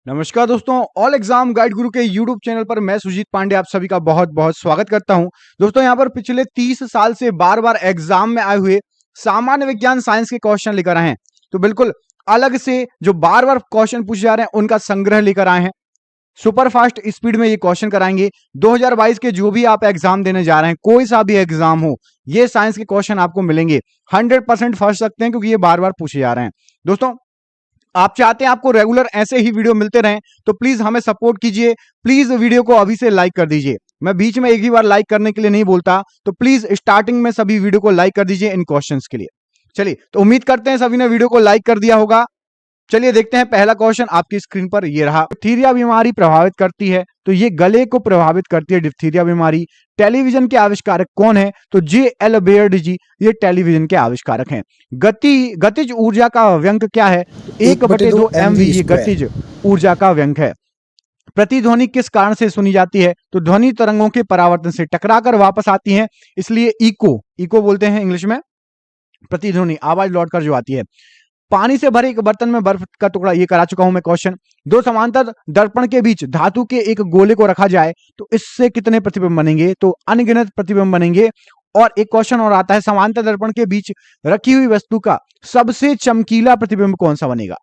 नमस्कार दोस्तों, all exam guide गुरु के यूट्यूब चैनल पर मैं सुजीत पांडे आप सभी का बहुत बहुत स्वागत करता हूं। दोस्तों यहां पर पिछले 30 साल से बार बार एग्जाम में आए हुए सामान्य विज्ञान साइंस के क्वेश्चन लेकर आए हैं। तो बिल्कुल अलग से जो बार बार क्वेश्चन पूछे जा रहे हैं उनका संग्रह लेकर आए हैं। सुपर फास्ट स्पीड में ये क्वेश्चन कराएंगे। 2022 के जो भी आप एग्जाम देने जा रहे हैं, कोई सा भी एग्जाम हो, ये साइंस के क्वेश्चन आपको मिलेंगे। 100% फंस सकते हैं क्योंकि ये बार बार पूछे जा रहे हैं। दोस्तों आप चाहते हैं आपको रेगुलर ऐसे ही वीडियो मिलते रहें तो प्लीज हमें सपोर्ट कीजिए। प्लीज वीडियो को अभी से लाइक कर दीजिए। मैं बीच में एक ही बार लाइक करने के लिए नहीं बोलता, तो प्लीज स्टार्टिंग में सभी वीडियो को लाइक कर दीजिए इन क्वेश्चंस के लिए। चलिए, तो उम्मीद करते हैं सभी ने वीडियो को लाइक कर दिया होगा। चलिए देखते हैं पहला क्वेश्चन आपकी स्क्रीन पर ये रहा। डिप्थीरिया बीमारी प्रभावित करती है, तो ये गले को प्रभावित करती है डिप्थीरिया बीमारी। टेलीविजन के आविष्कारक कौन है? तो J.L. बेयर्ड जी, ये टेलीविजन के आविष्कारक हैं। गतिज ऊर्जा का व्यंक क्या है? 1/2 mv, ये गतिज ऊर्जा का व्यंक है। प्रतिध्वनि किस कारण से सुनी जाती है? तो ध्वनि तरंगों के परावर्तन से टकराकर वापस आती हैं, इसलिए इको बोलते हैं इंग्लिश में। प्रतिध्वनि आवाज लौटकर जो आती है। पानी से भरे एक बर्तन में बर्फ का टुकड़ा, ये करा चुका हूं मैं क्वेश्चन। दो समांतर दर्पण के बीच धातु के एक गोले को रखा जाए तो इससे कितने प्रतिबिंब बनेंगे? तो अनगिनत प्रतिबिंब बनेंगे। और एक क्वेश्चन और आता है, समांतर दर्पण के बीच रखी हुई वस्तु का सबसे चमकीला प्रतिबिंब कौन सा बनेगा?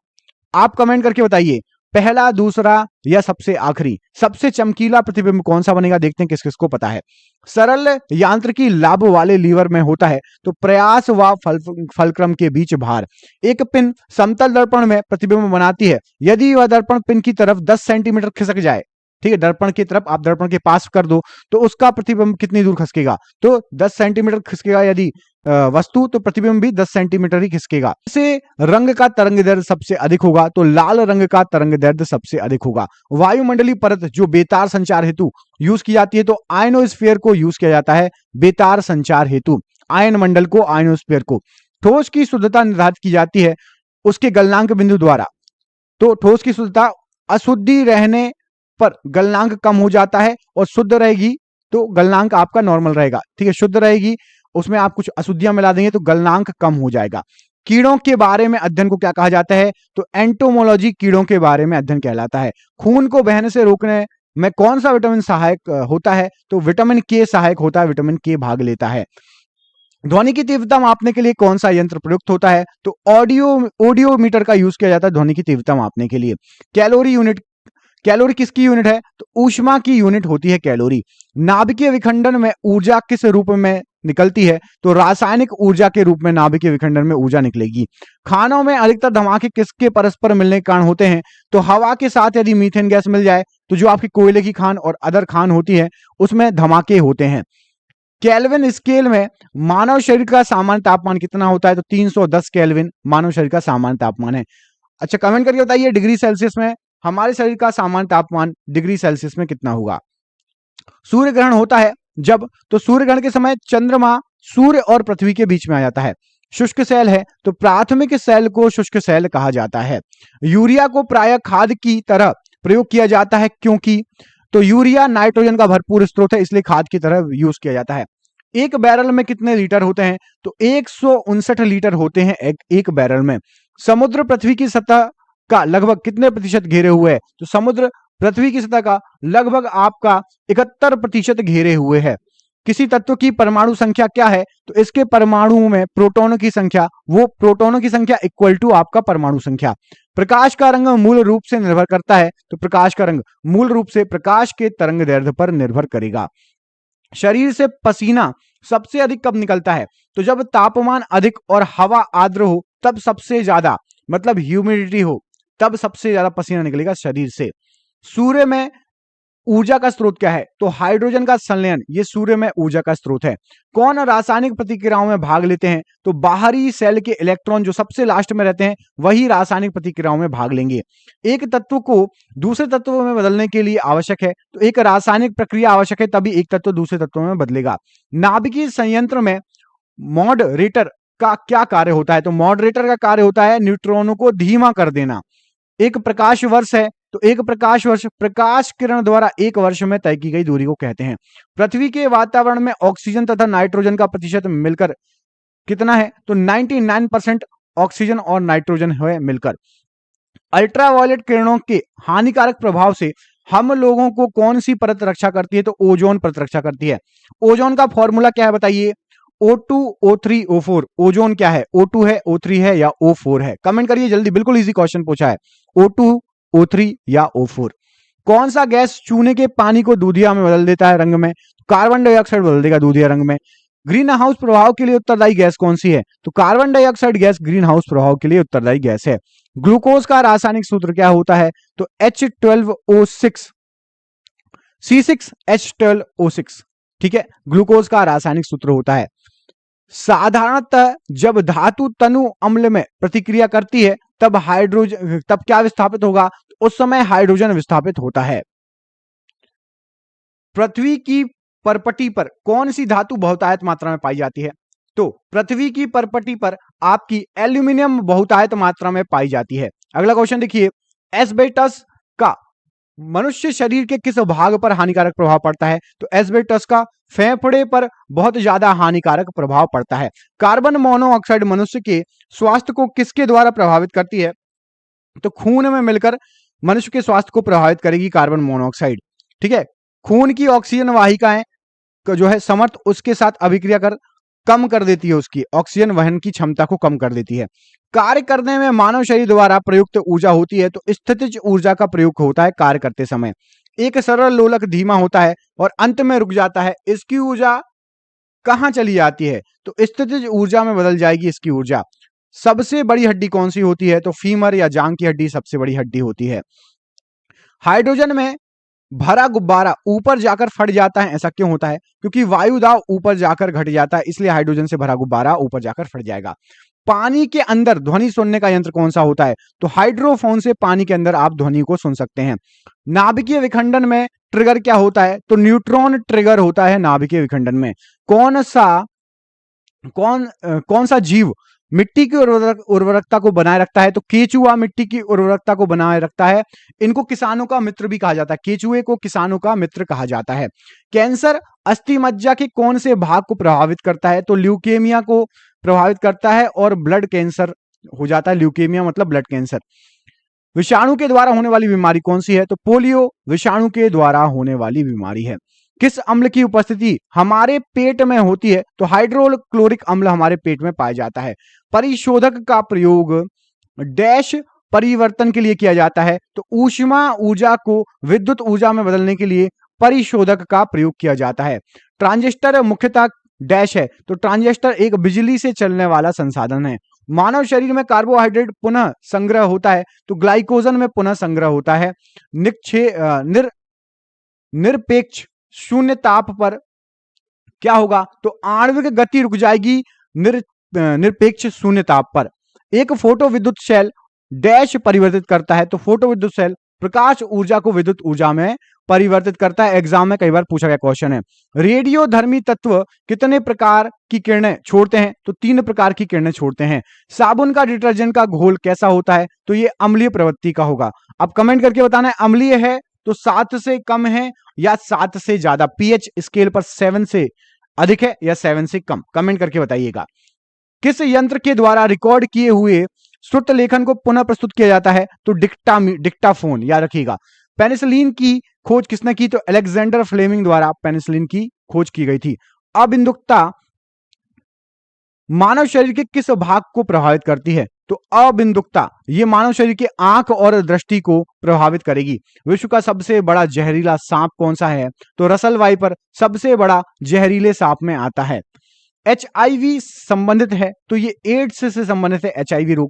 आप कमेंट करके बताइए, पहला, दूसरा या सबसे आखिरी। सबसे चमकीला प्रतिबिंब कौन सा बनेगा? देखते हैं किस किस को पता है। सरल यांत्रिकी लाभ वाले लीवर में होता है, तो प्रयास व फलक्रम के बीच भार। एक पिन समतल दर्पण में प्रतिबिंब बनाती है यदि वह दर्पण पिन की तरफ 10 सेंटीमीटर खिसक जाए। ठीक है, दर्पण की तरफ आप दर्पण के पास कर दो तो उसका प्रतिबिंब कितनी दूर खिसकेगा? तो 10 सेंटीमीटर खिसकेगा यदि वस्तु, तो प्रतिबिंब भी 10 सेंटीमीटर ही खिसकेगा। से रंग का तरंग दैर्ध्य सबसे अधिक होगा, तो लाल रंग का तरंग दैर्ध्य सबसे अधिक होगा। वायुमंडलीय परत जो बेतार संचार हेतु यूज की जाती है, तो आयनोस्फीयर को यूज किया जाता है बेतार संचार हेतु। आयन मंडल को, आयनोस्फीयर को। ठोस की शुद्धता निर्धारित की जाती है उसके गलनांक बिंदु द्वारा। तो ठोस की शुद्धता, अशुद्धि रहने पर गलनांक कम हो जाता है और शुद्ध रहेगी तो गलनांक आपका नॉर्मल रहेगा। ठीक है, शुद्ध रहेगी, उसमें आप कुछ अशुद्धियां मिला देंगे तो गलनांक कम हो जाएगा। कीड़ों के बारे में अध्ययन को क्या कहा जाता है? तो एंटोमोलॉजी कीड़ों के बारे में अध्ययन कहलाता है। खून को बहने से रोकने में कौन सा विटामिन सहायक होता है? तो विटामिन के सहायक होता है, विटामिन के भाग लेता है। ध्वनि की तीव्रता मापने के लिए कौन सा यंत्र प्रयुक्त होता है? तो ऑडियोमीटर का यूज किया जाता है ध्वनि की तीव्रता मापने के लिए। कैलोरी यूनिट, कैलोरी किसकी यूनिट है? तो ऊष्मा की यूनिट होती है कैलोरी। नाभिकीय विखंडन में ऊर्जा किस रूप में निकलती है? तो रासायनिक ऊर्जा के रूप में नाभिकीय विखंडन में ऊर्जा निकलेगी। खानों में अधिकतर धमाके किसके परस्पर मिलने के कारण होते हैं? तो हवा के साथ यदि मीथेन गैस मिल जाए तो जो आपकी कोयले की खान और अदर खान होती है उसमें धमाके होते हैं। केल्विन स्केल में मानव शरीर का सामान्य तापमान कितना होता है? तो 310 केल्विन मानव शरीर का सामान्य तापमान है। अच्छा, कमेंट करके बताइए डिग्री सेल्सियस में हमारे शरीर का सामान्य तापमान डिग्री सेल्सियस में कितना होगा? सूर्य ग्रहण होता है जब, तो सूर्य ग्रहण के समय चंद्रमा सूर्य और पृथ्वी के बीच में आ जाता है। शुष्क सेल है तो प्राथमिक सेल को शुष्क सेल कहा जाता है। यूरिया को प्रायः खाद की तरह प्रयोग किया जाता है क्योंकि, तो यूरिया नाइट्रोजन का भरपूर स्रोत है इसलिए खाद की तरह यूज किया जाता है। एक बैरल में कितने लीटर होते हैं? तो 159 लीटर होते हैं एक बैरल में। समुद्र पृथ्वी की सतह का लगभग कितने प्रतिशत घेरे हुए है? तो समुद्र पृथ्वी की सतह का लगभग आपका 71% घेरे हुए है। किसी तत्व की परमाणु संख्या क्या है? तो इसके परमाणु में प्रोटॉनों की संख्या, वो प्रोटॉनों की संख्या इक्वल टू आपका परमाणु संख्या। प्रकाश का रंग मूल रूप से निर्भर करता है, तो प्रकाश का रंग मूल रूप से प्रकाश के तरंग दैर्ध्य पर निर्भर करेगा। शरीर से पसीना सबसे अधिक कब निकलता है? तो जब तापमान अधिक और हवा आर्द्र हो तब सबसे ज्यादा, मतलब ह्यूमिडिटी हो तब सबसे ज्यादा पसीना निकलेगा शरीर से। सूर्य में ऊर्जा का स्रोत क्या है? तो हाइड्रोजन का संलयन, ये सूर्य में ऊर्जा का स्रोत है। कौन रासायनिक प्रतिक्रियाओं में भाग लेते हैं? तो बाहरी सेल के इलेक्ट्रॉन जो सबसे लास्ट में रहते हैं वही रासायनिक प्रतिक्रियाओं में भाग लेंगे। एक तत्व को दूसरे तत्व में बदलने के लिए आवश्यक है, तो एक रासायनिक प्रक्रिया आवश्यक है तभी एक तत्व दूसरे तत्व में बदलेगा। नाभिकीय संयंत्र में मॉडरेटर का क्या कार्य होता है? तो मॉडरेटर का कार्य होता है न्यूट्रॉनों को धीमा कर देना। एक प्रकाश वर्ष है, तो एक प्रकाश वर्ष प्रकाश किरण द्वारा एक वर्ष में तय की गई दूरी को कहते हैं। पृथ्वी के वातावरण में ऑक्सीजन तथा नाइट्रोजन का प्रतिशत मिलकर कितना है? तो 99% ऑक्सीजन और नाइट्रोजन है मिलकर। अल्ट्रावायलेट किरणों के हानिकारक प्रभाव से हम लोगों को कौन सी परत रक्षा करती है? तो ओजोन परत रक्षा करती है। ओजोन का फॉर्मूला क्या है बताइए? O2 O3 O4। ओजोन क्या है? O2 है, O3 है या O4 है? कमेंट करिए जल्दी, बिल्कुल इजी क्वेश्चन पूछा है। O2 O3 या O4। कौन सा गैस चूने के पानी को दूधिया में बदल देता है रंग में? कार्बन डाइऑक्साइड बदल देगा दूधिया रंग में। ग्रीन हाउस प्रभाव के लिए उत्तरदायी गैस कौन सी है? तो carbon dioxide gas green house प्रभाव के लिए उत्तरदायी गैस है। ग्लूकोज का रासायनिक सूत्र क्या होता है? तो H12O6 C6H12O6। ठीक है, ग्लूकोज का रासायनिक सूत्र होता है। साधारणतः जब धातु तनु अम्ल में प्रतिक्रिया करती है तब क्या विस्थापित होगा? उस समय हाइड्रोजन विस्थापित होता है। पृथ्वी की परपटी पर कौन सी धातु बहुतायत मात्रा में पाई जाती है? तो पृथ्वी की परपटी पर आपकी एल्यूमिनियम बहुतायत मात्रा में पाई जाती है। अगला क्वेश्चन देखिए, एस्बेस्टस का मनुष्य शरीर के किस भाग पर हानिकारक प्रभाव पड़ता है? तो एस्बेस्टस का फेफड़े पर बहुत ज्यादा हानिकारक प्रभाव पड़ता है। कार्बन मोनोऑक्साइड मनुष्य के स्वास्थ्य को किसके द्वारा प्रभावित करती है? तो खून में मिलकर मनुष्य के स्वास्थ्य को प्रभावित करेगी कार्बन मोनोऑक्साइड। ठीक है, खून की ऑक्सीजन वाहिकाएं जो है समर्थ उसके साथ अभिक्रिया कर कम कर देती है, उसकी ऑक्सीजन वहन की क्षमता को कम कर देती है। कार्य करने में मानव शरीर द्वारा प्रयुक्त ऊर्जा होती है, तो स्थितिज ऊर्जा का प्रयोग होता है कार्य करते समय। एक सरल लोलक धीमा होता है और अंत में रुक जाता है, इसकी ऊर्जा कहां चली जाती है? तो स्थितिज ऊर्जा में बदल जाएगी इसकी ऊर्जा। सबसे बड़ी हड्डी कौन सी होती है? तो फीमर या जांग की हड्डी सबसे बड़ी हड्डी होती है। हाइड्रोजन में भरा गुब्बारा ऊपर जाकर फट जाता है, ऐसा क्यों होता है? क्योंकि वायु दाब ऊपर जाकर घट जाता है, इसलिए हाइड्रोजन से भरा गुब्बारा ऊपर जाकर फट जाएगा। पानी के अंदर ध्वनि सुनने का यंत्र कौन सा होता है? तो हाइड्रोफोन से पानी के अंदर आप ध्वनि को सुन सकते हैं। नाभिकीय विखंडन में ट्रिगर क्या होता है? तो न्यूट्रॉन ट्रिगर होता है नाभिकीय विखंडन में। कौन सा जीव मिट्टी की उर्वरकता को बनाए रखता है? तो केचुआ मिट्टी की उर्वरकता को बनाए रखता है। इनको किसानों का मित्र भी कहा जाता है, केचुए को किसानों का मित्र कहा जाता है। कैंसर अस्थि मज्जा के कौन से भाग को प्रभावित करता है? तो ल्यूकेमिया को प्रभावित करता है और ब्लड कैंसर हो जाता है। ल्यूकेमिया मतलब ब्लड कैंसर। विषाणु के द्वारा होने वाली बीमारी कौन सी है? तो पोलियो विषाणु के द्वारा होने वाली बीमारी है। किस अम्ल की उपस्थिति हमारे पेट में होती है? तो हाइड्रोक्लोरिक अम्ल हमारे पेट में पाया जाता है। परिशोधक का प्रयोग डैश परिवर्तन के लिए किया जाता है? तो ऊष्मा ऊर्जा को विद्युत ऊर्जा में बदलने के लिए परिशोधक का प्रयोग किया जाता है। ट्रांजिस्टर मुख्यतः डैश है? तो ट्रांजिस्टर एक बिजली से चलने वाला संसाधन है। मानव शरीर में कार्बोहाइड्रेट पुनः संग्रह होता है? तो ग्लाइकोजन में पुनः संग्रह होता है। निरपेक्ष शून्य ताप पर क्या होगा? तो आणविक गति रुक जाएगी निरपेक्ष शून्य ताप पर। एक फोटो विद्युत सेल डैश परिवर्तित करता है? तो फोटो विद्युत सेल प्रकाश ऊर्जा को विद्युत ऊर्जा में परिवर्तित करता है। एग्जाम में कई बार पूछा गया क्वेश्चन है। रेडियोधर्मी तत्व कितने प्रकार की किरणें छोड़ते हैं? तो 3 प्रकार की किरणें छोड़ते हैं। साबुन का डिटर्जेंट का घोल कैसा होता है? तो ये अम्लीय प्रवृत्ति का होगा। अब कमेंट करके बताना है अम्लीय है तो 7 से कम है या 7 से ज्यादा। पीएच स्केल पर 7 से अधिक है या 7 से कम, कमेंट करके बताइएगा। किस यंत्र के द्वारा रिकॉर्ड किए हुए श्रुत लेखन को पुनः प्रस्तुत किया जाता है? तो डिक्टाफोन, याद रखिएगा। पेनिसिलिन की खोज किसने की? तो अलेक्जेंडर फ्लेमिंग द्वारा पेनिसिलिन की खोज की गई थी। अबिंदुकता मानव शरीर के किस भाग को प्रभावित करती है? तो अबिंदुकता ये मानव शरीर के आंख और दृष्टि को प्रभावित करेगी। विश्व का सबसे बड़ा जहरीला सांप कौन सा है? तो रसल वाइपर सबसे बड़ा जहरीले सांप में आता है। एचआईवी संबंधित है? तो ये एड्स से संबंधित है एचआईवी रोग।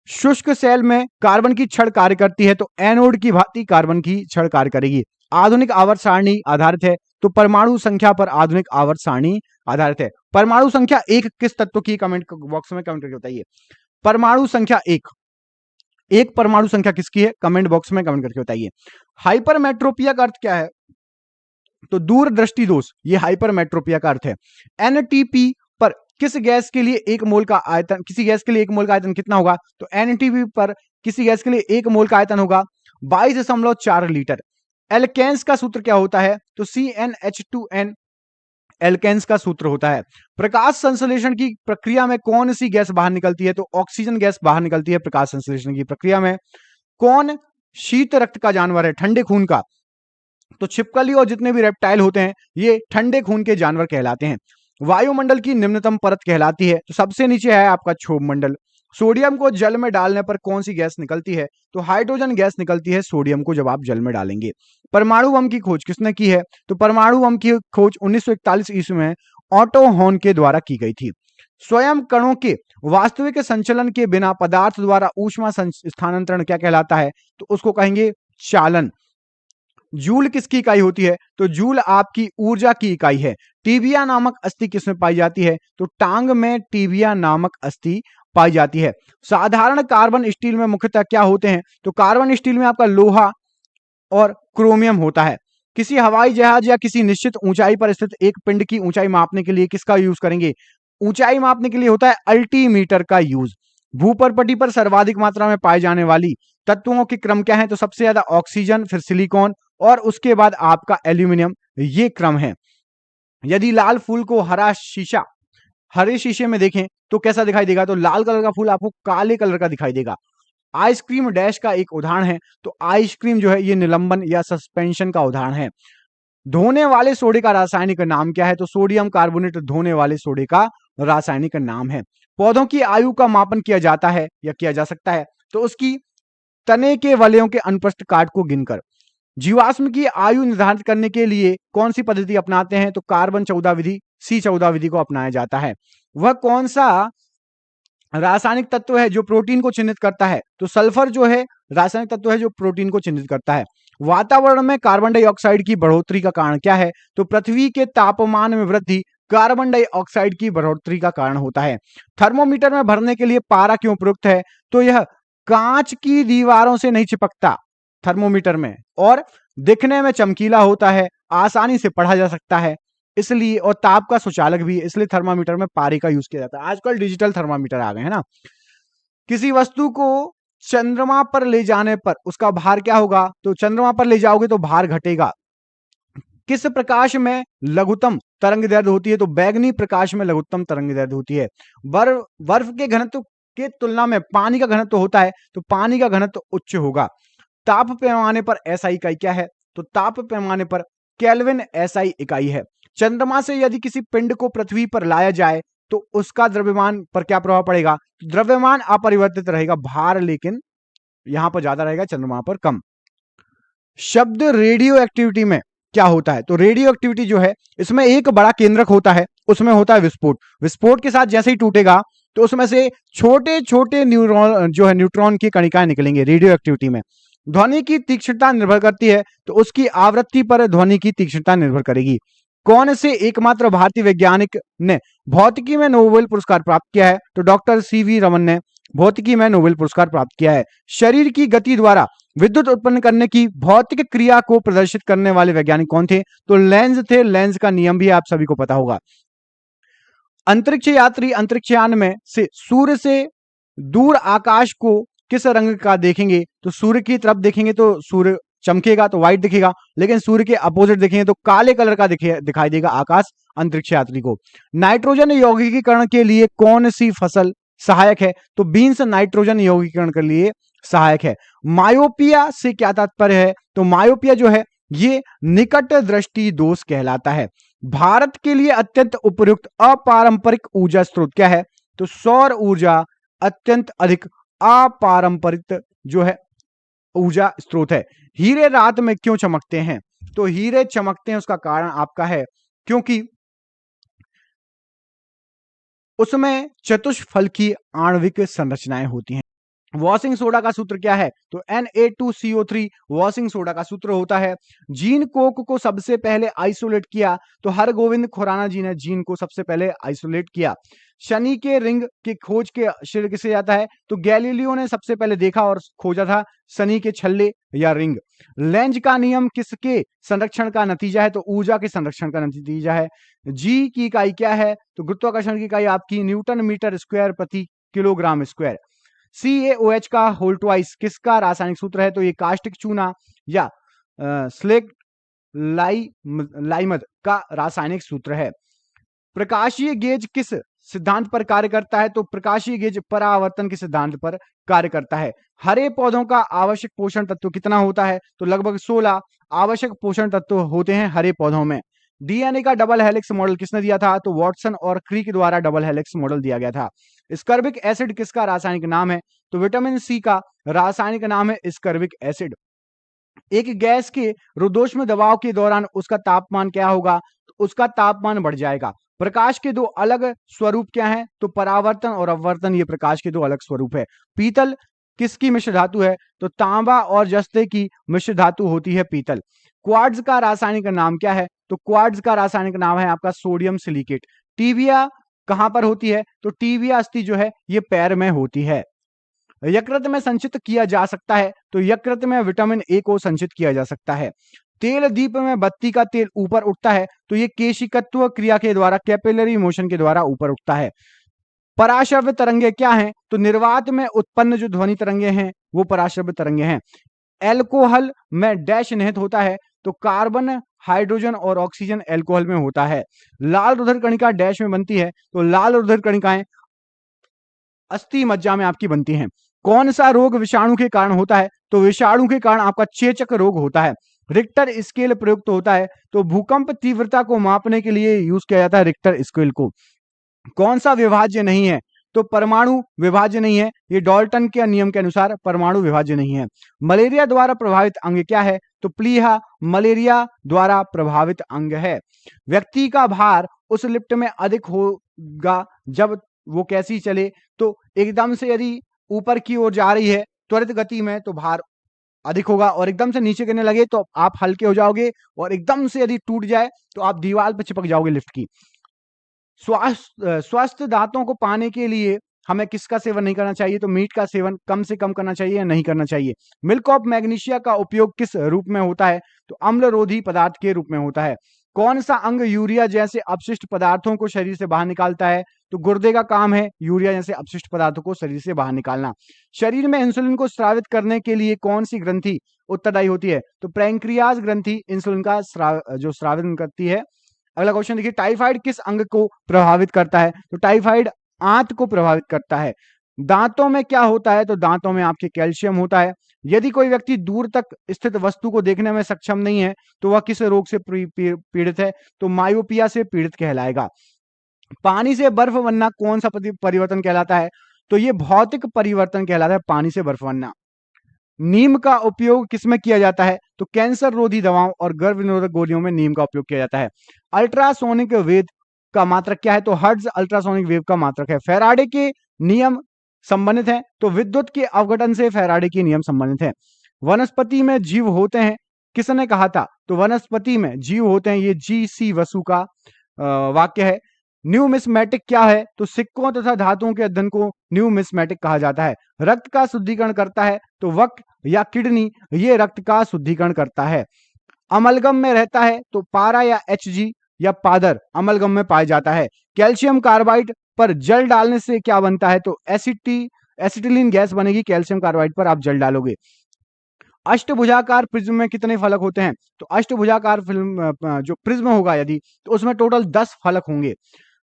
शुष्क सेल में कार्बन की छड़ कार्य करती है? तो एनोड की भांति कार्बन की छड़ कार्य करेगी। आधुनिक आवर्त सारणी आधारित है? तो परमाणु संख्या पर आधुनिक आवर्त सारणी आधारित है। परमाणु संख्या 1 किस तत्व की? कमेंट बॉक्स में कमेंट करके बताइए। परमाणु संख्या 1 परमाणु संख्या किसकी है? कमेंट बॉक्स में कमेंट करके बताइए। हाइपरमेट्रोपिया का अर्थ क्या है? तो दूरदृष्टि दोष, ये हाइपरमेट्रोपिया का अर्थ है। एनटीपी पर किसी गैस के लिए 1 मोल का आयतन कितना होगा? तो एनटीपी पर किसी गैस के लिए 1 मोल का आयतन होगा 22.4 लीटर। एल्केन्स का सूत्र क्या होता है? तो CnH2n एल्केन्स का सूत्र होता है। प्रकाश संश्लेषण की प्रक्रिया में कौन सी गैस बाहर निकलती है? तो ऑक्सीजन गैस बाहर निकलती है प्रकाश संश्लेषण की प्रक्रिया में। कौन शीत रक्त का जानवर है, ठंडे खून का? तो छिपकली और जितने भी रेप्टाइल होते हैं ये ठंडे खून के जानवर कहलाते हैं। वायुमंडल की निम्नतम परत कहलाती है, तो सबसे नीचे है आपका क्षोभ मंडल। सोडियम को जल में डालने पर कौन सी गैस निकलती है? तो हाइड्रोजन गैस निकलती है सोडियम को जब आप जल में डालेंगे। परमाणु बम की खोज किसने की है? तो परमाणु बम की खोज 1941 ईस्वी में ऑटो हॉर्न के द्वारा की गई थी। स्वयं कणों के वास्तविक संचलन के बिना पदार्थ द्वारा ऊष्मा स्थानांतरण क्या कहलाता है? तो उसको कहेंगे चालन। जूल किसकी इकाई होती है? तो जूल आपकी ऊर्जा की इकाई है। टीबिया नामक अस्थि किसमें पाई जाती है? तो टांग में टीबिया नामक अस्थि पाई जाती है। साधारण कार्बन स्टील में मुख्यतः क्या होते हैं? तो कार्बन स्टील में आपका लोहा और क्रोमियम होता है। किसी हवाई जहाज या किसी निश्चित ऊंचाई पर स्थित एक पिंड की ऊंचाई मापने के लिए किसका यूज करेंगे? ऊंचाई मापने के लिए होता है अल्टीमीटर का यूज। भूपर्पटी पर सर्वाधिक मात्रा में पाए जाने वाली तत्वों के क्रम क्या है? तो सबसे ज्यादा ऑक्सीजन, फिर सिलिकॉन और उसके बाद आपका एल्यूमिनियम, ये क्रम है। यदि लाल फूल को हरे शीशे में देखें तो कैसा दिखाई देगा? तो लाल कलर का फूल आपको काले कलर का दिखाई देगा। आइसक्रीम डैश का एक उदाहरण है, तो आइसक्रीम जो है ये निलंबन या सस्पेंशन का उदाहरण है। धोने वाले सोडे का रासायनिक नाम क्या है? तो सोडियम कार्बोनेट धोने वाले सोडे का रासायनिक नाम है। पौधों की आयु का मापन किया जाता है या किया जा सकता है, तो उसकी तने के वलयों के अनुप्रस्थ काट को गिनकर। जीवाश्म की आयु निर्धारित करने के लिए कौन सी पद्धति अपनाते हैं? तो कार्बन 14 विधि, C14 विधि को अपनाया जाता है। वह कौन सा रासायनिक तत्व है जो प्रोटीन को चिन्हित करता है? तो सल्फर जो है रासायनिक तत्व है जो प्रोटीन को चिन्हित करता है। वातावरण में कार्बन डाइऑक्साइड की बढ़ोतरी का कारण क्या है? तो पृथ्वी के तापमान में वृद्धि कार्बन डाइऑक्साइड की बढ़ोतरी का कारण होता है। थर्मोमीटर में भरने के लिए पारा क्यों उपयुक्त है? तो यह कांच की दीवारों से नहीं चिपकता थर्मोमीटर में, और दिखने में चमकीला होता है, आसानी से पढ़ा जा सकता है इसलिए, और ताप का सुचालक भी है, इसलिए थर्मामीटर में पारे का यूज किया जाता है। आजकल डिजिटल थर्मामीटर आ गए हैं ना। किसी वस्तु को चंद्रमा पर ले जाने पर उसका भार क्या होगा? तो चंद्रमा पर ले जाओगे तो भार घटेगा। किस प्रकाश में लघुत्तम तरंग दैर्ध्य होती है? तो बैगनी प्रकाश में लघुत्तम तरंग दैर्ध्य होती है। बर्फ के घनत्व के तुलना में पानी का घनत्व होता है, तो पानी का घनत्व उच्च होगा। ताप पैमाने पर एसआई इकाई क्या है? तो ताप पैमाने पर केल्विन एसआई इकाई है। चंद्रमा से यदि किसी पिंड को पृथ्वी पर लाया जाए तो उसका द्रव्यमान पर क्या प्रभाव पड़ेगा? द्रव्यमान अपरिवर्तित रहेगा, भार लेकिन यहां पर ज्यादा रहेगा, चंद्रमा पर कम। शब्द रेडियो एक्टिविटी में क्या होता है? तो रेडियो एक्टिविटी जो है इसमें एक बड़ा केंद्रक होता है, उसमें होता है विस्फोट। विस्फोट के साथ जैसे ही टूटेगा तो उसमें से छोटे छोटे न्यूट्रॉन की कणिकाएं निकलेंगे रेडियो एक्टिविटी में। ध्वनि की तीक्ष्णता निर्भर करती है, तो उसकी आवृत्ति पर ध्वनि की तीक्ष्णता निर्भर करेगी। कौन से एकमात्र भारतीय वैज्ञानिक ने भौतिकी में नोबेल पुरस्कार प्राप्त किया है? तो डॉक्टर सीवी रमन ने भौतिकी में नोबेल पुरस्कार प्राप्त किया है। शरीर की गति द्वारा विद्युत उत्पन्न करने की भौतिक क्रिया को प्रदर्शित करने वाले वैज्ञानिक कौन थे? तो लेंज थे। लेंज का नियम भी आप सभी को पता होगा। अंतरिक्ष यात्री अंतरिक्षयान में से सूर्य से दूर आकाश को किस रंग का देखेंगे? तो सूर्य की तरफ देखेंगे तो सूर्य चमकेगा, तो व्हाइट दिखेगा, लेकिन सूर्य के अपोजिट देखेंगे तो काले कलर का दिखाई देगा आकाश अंतरिक्ष यात्री को। नाइट्रोजन यौगिकीकरण के लिए कौन सी फसल सहायक है? तो बीन्स नाइट्रोजन यौगिकीकरण के लिए सहायक है। मायोपिया से क्या तात्पर्य है? तो मायोपिया जो है ये निकट दृष्टि दोष कहलाता है। भारत के लिए अत्यंत उपयुक्त अपारंपरिक ऊर्जा स्रोत क्या है? तो सौर ऊर्जा अत्यंत अधिक अपारंपरिक जो है ऊर्जा स्रोत है। हीरे रात में क्यों चमकते हैं? तो हीरे चमकते हैं उसका कारण आपका है क्योंकि उसमें चतुष्फल की आणविक संरचनाएं होती हैं। वॉशिंग सोडा का सूत्र क्या है? तो Na2CO3 वॉशिंग सोडा का सूत्र होता है। जीन कोक को सबसे पहले आइसोलेट किया तो हरगोविंद खुराना जी ने जीन को सबसे पहले आइसोलेट किया। शनि के रिंग की खोज के श्रेय किसे जाता है? तो गैलीलियो ने सबसे पहले देखा और खोजा था शनि के छल्ले या रिंग। लेंज का नियम किसके संरक्षण का नतीजा है? तो ऊर्जा के संरक्षण का नतीजा है। जी की इकाई क्या है? तो गुरुत्वाकर्षण की इकाई आपकी न्यूटन मीटर स्क्वायर प्रति किलोग्राम स्क्वायर। CaOH का होल ट्वाइस किसका रासायनिक सूत्र है? तो ये कास्टिक चूना या स्लेग लाइमद का रासायनिक सूत्र है। प्रकाशीय गेज किस सिद्धांत पर कार्य करता है? तो प्रकाशीय गेज परावर्तन के सिद्धांत पर कार्य करता है। हरे पौधों का आवश्यक पोषण तत्व कितना होता है? तो लगभग 16 आवश्यक पोषण तत्व होते हैं हरे पौधों में। डीएनए का डबल हेलिक्स मॉडल किसने दिया था? तो वॉटसन और क्रिक द्वारा डबल हेलिक्स मॉडल दिया गया था। स्कर्बिक एसिड किसका रासायनिक नाम है? तो विटामिन सी का रासायनिक नाम है स्कर्बिक एसिड। एक गैस के रुद्धोष्म दबाव के दौरान उसका तापमान क्या होगा? तो उसका तापमान बढ़ जाएगा। प्रकाश के दो अलग स्वरूप क्या हैं? तो परावर्तन और अपवर्तन, ये प्रकाश के दो अलग स्वरूप है। पीतल किसकी मिश्र धातु है? तो तांबा और जस्ते की मिश्र धातु होती है पीतल। क्वार्ट्ज का रासायनिक नाम क्या है? तो क्वार्ट्ज का रासायनिक नाम है आपका सोडियम सिलिकेट। टीबिया कहां पर होती है? तो टीबिया अस्थि जो है ये पैर में होती है। यकृत में संचित किया जा सकता है? तो यकृत में विटामिन ए को संचित किया जा सकता है। तेल दीप में बत्ती का तेल ऊपर उठता है? तो ये केशिकत्व क्रिया के द्वारा, कैपिलरी मोशन के द्वारा ऊपर उठता है। पराश्रव्य तरंगे क्या हैं? तो निर्वात में उत्पन्न जो ध्वनि तरंगे हैं वो पराश्रव्य तरंगे हैं। एल्कोहल में डैश निहित होता है? तो कार्बन, हाइड्रोजन और ऑक्सीजन एल्कोहल में होता है। लाल रुधिर कणिका डैश में बनती है? तो लाल रुधिर कणिकाएं अस्थि मज्जा में आपकी बनती हैं। कौन सा रोग विषाणु के कारण होता है? तो विषाणु के कारण आपका चेचक रोग होता है। रिक्टर स्केल प्रयुक्त होता है? तो भूकंप तीव्रता को मापने के लिए यूज किया जाता है रिक्टर स्केल को। कौन सा विभाज्य नहीं है? तो परमाणु विभाज्य नहीं है। ये डाल्टन के नियम के अनुसार परमाणु विभाज्य नहीं है। मलेरिया द्वारा प्रभावित अंग क्या है? तो प्लीहा मलेरिया द्वारा प्रभावित अंग है। व्यक्ति का भार उस लिफ्ट में अधिक होगा जब वो कैसी चले? तो एकदम से यदि ऊपर की ओर जा रही है त्वरित गति में तो भार अधिक होगा, और एकदम से नीचे गिरने लगे तो आप हल्के हो जाओगे, और एकदम से यदि टूट जाए तो आप दीवार पर चिपक जाओगे लिफ्ट की। स्वस्थ दांतों को पाने के लिए हमें किसका सेवन नहीं करना चाहिए? तो मीट का सेवन कम से कम करना चाहिए या नहीं करना चाहिए। मिल्क ऑफ मैग्नीशिया का उपयोग किस रूप में होता है? तो अम्लरोधी पदार्थ के रूप में होता है। कौन सा अंग यूरिया जैसे अपशिष्ट पदार्थों को शरीर से बाहर निकालता है? तो गुर्दे का काम है यूरिया जैसे अपशिष्ट पदार्थों को शरीर से बाहर निकालना। शरीर में इंसुलिन को स्रावित करने के लिए कौन सी ग्रंथि उत्तरदायी होती है? तो पैंक्रियाज ग्रंथि इंसुलिन का जो स्रावित करती है। अगला क्वेश्चन देखिए, टाइफाइड किस अंग को प्रभावित करता है? तो टाइफाइड आंत को प्रभावित करता है। दांतों में क्या होता है? तो दांतों में आपके कैल्शियम होता है। यदि कोई व्यक्ति दूर तक स्थित वस्तु को देखने में सक्षम नहीं है तो वह किस रोग से पीड़ित है? तो मायोपिया से पीड़ित कहलाएगा। पानी से बर्फ बनना कौन सा परिवर्तन कहलाता है? तो ये भौतिक परिवर्तन कहलाता है, पानी से बर्फ बनना। नीम का उपयोग किसमें किया जाता है? तो कैंसर रोधी दवाओं और गर्भ निरोधक गोलियों में नीम का उपयोग किया जाता है। अल्ट्रासोनिक वेव का मात्रक क्या है? तो हर्ट्ज अल्ट्रासोनिक वेव का मात्रक है। फैराडे के नियम संबंधित है? तो विद्युत के अवघटन से फैराडे के नियम संबंधित है। वनस्पति में जीव होते हैं किसने कहा था? तो वनस्पति में जीव होते हैं, ये जी.सी. वसु का वाक्य है। न्यूमिस्मेटिक क्या है? तो सिक्कों तथा धातुओं के अध्ययन को न्यूमिस्मेटिक कहा जाता है। रक्त का शुद्धिकरण करता है? तो वक या किडनी ये रक्त का शुद्धिकरण करता है। अमलगम में रहता है? तो पारा या एचजी या पादर अमलगम में पाया जाता है। कैल्शियम कार्बाइड पर जल डालने से क्या बनता है? तो एसिटिलीन गैस बनेगी कैल्शियम कार्बाइड पर आप जल डालोगे। अष्टभुजाकार प्रिज्म में कितने फलक होते हैं? तो अष्टभुजाकार फिल्म जो प्रिज्म होगा यदि, तो उसमें टोटल 10 फलक होंगे।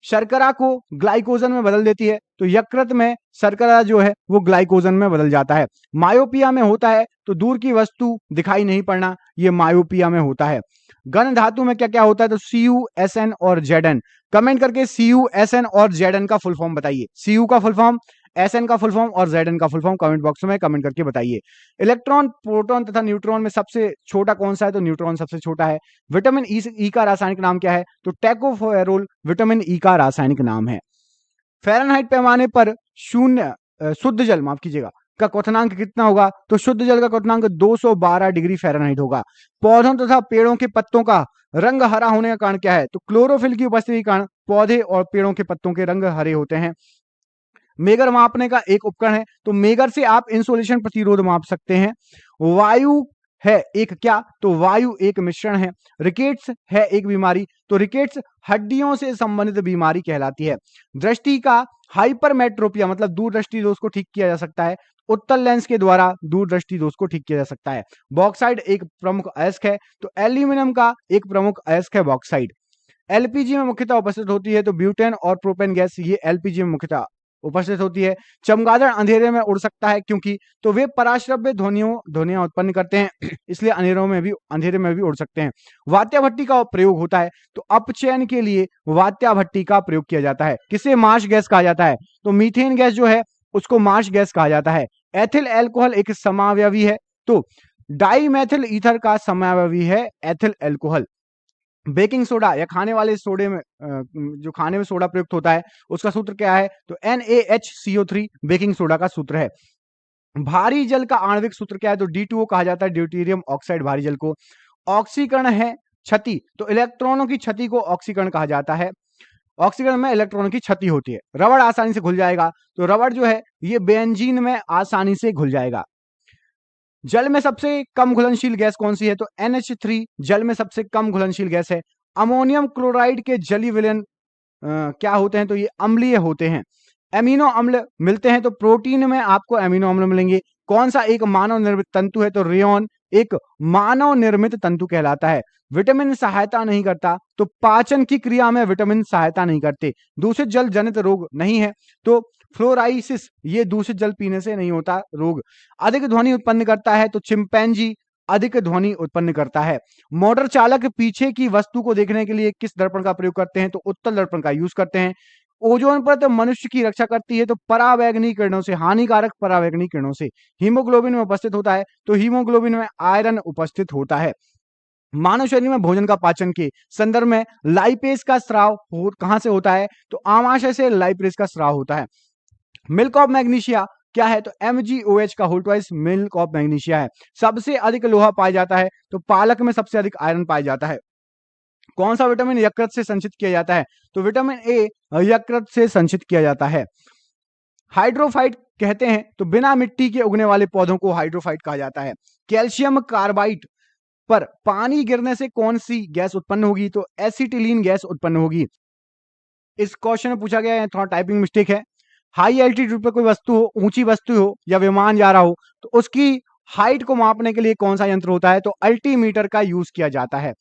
शर्करा को ग्लाइकोजन में बदल देती है? तो यकृत में शर्करा जो है वो ग्लाइकोजन में बदल जाता है। मायोपिया में होता है? तो दूर की वस्तु दिखाई नहीं पड़ना, ये मायोपिया में होता है। घन धातु में क्या क्या होता है? तो Cu, Sn और Zn। कमेंट करके Cu, Sn और Zn का फुल फॉर्म बताइए। Cu का फुल फॉर्म, Sn का फुल फॉर्म और Zn का फुल फॉर्म कमेंट बॉक्स में कमेंट करके बताइए। इलेक्ट्रॉन, प्रोटॉन तथा न्यूट्रॉन में सबसे छोटा कौन सा है? तो न्यूट्रॉन सबसे छोटा है। विटामिन ई का रासायनिक नाम क्या है? तो टैकोफेरोल विटामिन ई का रासायनिक नाम है। फ़ारेनहाइट पैमाने पर शुद्ध जल, माफ कीजिएगा, का क्वथनांक कितना होगा? तो शुद्ध जल का क्वथनांक 212 डिग्री फ़ारेनहाइट होगा। पौधों तथा पेड़ों के पत्तों का रंग हरा होने का कारण क्या है? तो क्लोरोफिल की उपस्थिति के कारण पौधे और पेड़ों के पत्तों के रंग हरे होते हैं। मेगर मापने का एक उपकरण है? तो मेगर से आप इंसोलेशन प्रतिरोध माप सकते हैं। वायु है एक क्या? तो वायु एक मिश्रण है। रिकेट्स है एक बीमारी? तो रिकेट्स हड्डियों से संबंधित बीमारी कहलाती है। दृष्टि का हाइपरमेट्रोपिया मतलब दूरदृष्टि दोष को ठीक किया जा सकता है। उत्तल लेंस के द्वारा दूरदृष्टि दोष को ठीक किया जा सकता है। बॉक्साइड एक प्रमुख अयस्क है? तो एल्यूमिनियम का एक प्रमुख अयस्क है बॉक्साइड। एलपीजी में मुख्यतः उपस्थित होती है, तो ब्यूटेन और प्रोपेन गैस ये एलपीजी में मुख्यतः उपस्थित होती है। चमगादड़ अंधेरे में उड़ सकता है क्योंकि तो वे पराश्रव्य ध्वनियां उत्पन्न करते हैं इसलिए अंधेरे में भी उड़ सकते हैं। वात्या भट्टी का प्रयोग होता है, तो अपचयन के लिए वात्या भट्टी का प्रयोग किया जाता है। किसे मार्श गैस कहा जाता है, तो मीथेन गैस जो है उसको मार्श गैस कहा जाता है। एथिल अल्कोहल एक समावयवी है, तो डाईमेथिल ईथर का समावयवी है एथिल अल्कोहल। बेकिंग सोडा या खाने वाले सोडे में जो खाने में सोडा प्रयुक्त होता है उसका सूत्र क्या है, तो NaHCO3 बेकिंग सोडा का सूत्र है। भारी जल का आणविक सूत्र क्या है, तो D2O कहा जाता है ड्यूटेरियम ऑक्साइड भारी जल को। ऑक्सीकरण है क्षति, तो इलेक्ट्रॉनों की क्षति को ऑक्सीकरण कहा जाता है। ऑक्सीकरण में इलेक्ट्रॉनों की क्षति होती है। रबड़ आसानी से घुल जाएगा, तो रबड़ जो है ये बेंजीन में आसानी से घुल जाएगा। जल में सबसे कम घुलनशील गैस कौन सी है, तो NH3 जल में सबसे कम घुलनशील गैस है। अमोनियम क्लोराइड के जलीय विलयन क्या होते हैं, तो ये अम्लीय होते हैं। एमिनो अम्ल मिलते हैं, तो प्रोटीन में आपको एमिनो अम्ल मिलेंगे। कौन सा एक मानव निर्मित तंतु है, तो रेयन एक मानव निर्मित तंतु कहलाता है। विटामिन सहायता नहीं करता, तो पाचन की क्रिया में विटामिन सहायता नहीं करते। दूषित जल जनित रोग नहीं है, तो फ्लोराइसिस ये दूषित जल पीने से नहीं होता रोग। अधिक ध्वनि उत्पन्न करता है, तो चिंपैंजी अधिक ध्वनि उत्पन्न करता है। मोटर चालक पीछे की वस्तु को देखने के लिए किस दर्पण का प्रयोग करते हैं, तो उत्तल दर्पण का यूज करते हैं। ओजोन परत मनुष्य की रक्षा करती है, तो परावैंगनी किरणों से, हानिकारक परावैंगनी किरणों से। हीमोग्लोबिन में उपस्थित होता है, तो हीमोग्लोबिन में आयरन उपस्थित होता है। मानव शरीर में भोजन का पाचन के संदर्भ में लाइपेज का स्राव कहां से होता है, तो आमाशय से लाइपेज का स्राव होता है। मिल्क ऑफ मैग्नीशिया क्या है, तो MgOH का whole twice milk of magnesia है। सबसे अधिक लोहा पाया जाता है, तो पालक में सबसे अधिक आयरन पाया जाता है। कौन सा विटामिन यकृत से संचित किया जाता है, तो विटामिन ए यकृत से संचित किया जाता है। हाइड्रोफाइट कहते हैं, तो बिना मिट्टी के उगने वाले पौधों को हाइड्रोफाइट कहा जाता है। कैल्शियम कार्बाइड पर पानी गिरने से कौन सी गैस उत्पन्न होगी, तो एसिटिलीन गैस उत्पन्न होगी। इस क्वेश्चन में पूछा गया है, थोड़ा टाइपिंग मिस्टेक है। हाई एल्टीट्यूड पर कोई वस्तु हो, ऊंची वस्तु हो या विमान जा रहा हो, तो उसकी हाइट को मापने के लिए कौन सा यंत्र होता है, तो अल्टीमीटर का यूज किया जाता है।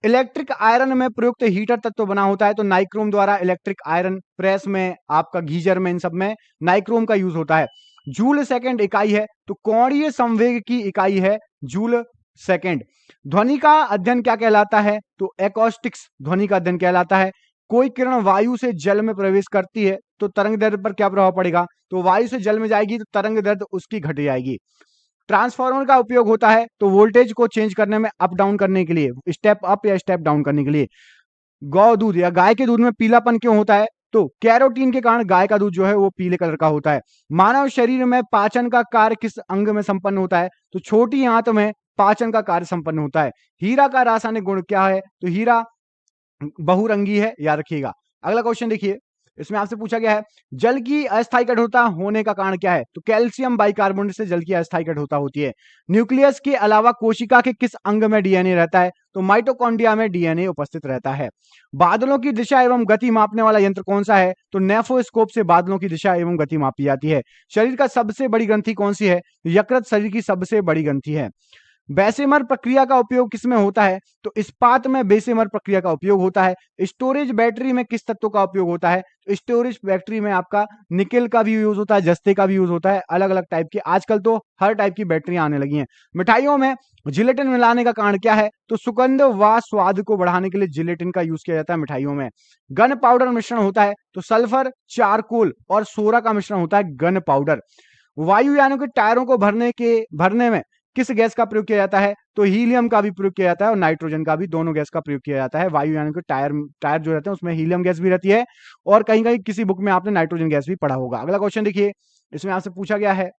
इलेक्ट्रिक आयरन में प्रयुक्त हीटर तत्व बना होता है, तो नाइक्रोम द्वारा इलेक्ट्रिक आयरन प्रेस में, आपका गीजर में, इन सब में नाइक्रोम का यूज होता है। जूल सेकंड इकाई है, तो कोणीय संवेग की इकाई है जूल सेकंड। ध्वनि का अध्ययन क्या कहलाता है, तो एकॉस्टिक्स ध्वनि का अध्ययन कहलाता है। कोई किरण वायु से जल में प्रवेश करती है, तो तरंग दैर्ध्य पर क्या प्रभाव पड़ेगा, तो वायु से जल में जाएगी तो तरंग दैर्ध्य उसकी घट जाएगी। ट्रांसफार्मर का उपयोग होता है, तो वोल्टेज को चेंज करने में, अप डाउन करने के लिए, स्टेप अप या स्टेप डाउन करने के लिए। गौ दूध या गाय के दूध में पीलापन क्यों होता है, तो कैरोटीन के कारण गाय का दूध जो है वो पीले कलर का होता है। मानव शरीर में पाचन का कार्य किस अंग में संपन्न होता है, तो छोटी आंत में पाचन का कार्य संपन्न होता है। हीरा का रासायनिक गुण क्या है, तो हीरा बहुरंगी है, याद रखिएगा। अगला क्वेश्चन देखिए, इसमें आपसे पूछा गया है जल की अस्थायी कठोरता होने का कारण क्या है, तो कैल्शियम बाइकार्बोनेट से जल की अस्थायी कठोरता होती है। न्यूक्लियस के अलावा कोशिका के किस अंग में डीएनए रहता है, तो माइटोकॉन्ड्रिया में डीएनए उपस्थित रहता है। बादलों की दिशा एवं गति मापने वाला यंत्र कौन सा है, तो नेफोस्कोप से बादलों की दिशा एवं गति मापी जाती है। शरीर का सबसे बड़ी ग्रंथि कौन सी है, यकृत शरीर की सबसे बड़ी ग्रंथि है। बेसेमर प्रक्रिया का उपयोग किसमें होता है, तो इस्पात में बेसेमर प्रक्रिया का उपयोग होता है। स्टोरेज बैटरी में किस तत्व का उपयोग होता है, तो स्टोरेज बैटरी में आपका निकेल का भी यूज होता है, जस्ते का भी यूज होता है। अलग अलग टाइप की, आजकल तो हर टाइप की बैटरियां आने लगी हैं। मिठाइयों में जिलेटिन मिलाने का कारण क्या है, तो सुगंध व स्वाद को बढ़ाने के लिए जिलेटिन का यूज किया जाता है मिठाइयों में। गन पाउडर मिश्रण होता है, तो सल्फर, चारकोल और सोरा का मिश्रण होता है गन पाउडर। वायुयानों के टायरों को भरने में किस गैस का प्रयोग किया जाता है, तो हीलियम का भी प्रयोग किया जाता है और नाइट्रोजन का भी, दोनों गैस का प्रयोग किया जाता है। वायुयानों के टायर जो रहते हैं उसमें हीलियम गैस भी रहती है और कहीं कहीं किसी बुक में आपने नाइट्रोजन गैस भी पढ़ा होगा। अगला क्वेश्चन देखिए, इसमें आपसे पूछा गया है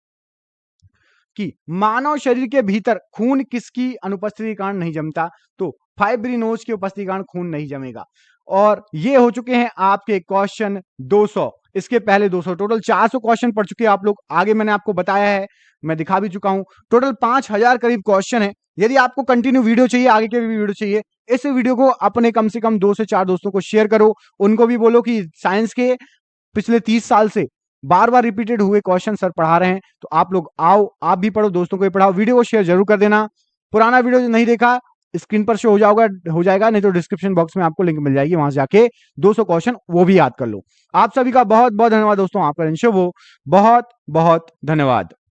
कि मानव शरीर के भीतर खून किसकी अनुपस्थिति के कारण नहीं जमता, तो फाइब्रिनोज की उपस्थिति के कारण खून नहीं जमेगा। और ये हो चुके हैं आपके क्वेश्चन 200। इसके पहले 200, टोटल 400 क्वेश्चन पढ़ चुके हैं आप लोग। आगे मैंने आपको बताया है, मैं दिखा भी चुका हूं। टोटल 5000 करीब क्वेश्चन है। यदि आपको कंटिन्यू वीडियो चाहिए, आगे के भी वीडियो चाहिए, इस वीडियो को अपने कम से कम 2 से 4 दोस्तों को शेयर करो। उनको भी बोलो कि साइंस के पिछले 30 साल से बार बार रिपीटेड हुए क्वेश्चन सर पढ़ा रहे हैं, तो आप लोग आओ, आप भी पढ़ो, दोस्तों को भी पढ़ाओ। वीडियो को शेयर जरूर कर देना। पुराना वीडियो नहीं देखा स्क्रीन पर शो हो जाएगा, नहीं तो डिस्क्रिप्शन बॉक्स में आपको लिंक मिल जाएगी, वहां से जाके 200 क्वेश्चन वो भी याद कर लो। आप सभी का बहुत बहुत धन्यवाद दोस्तों, आपका दिन शुभ हो। बहुत बहुत धन्यवाद।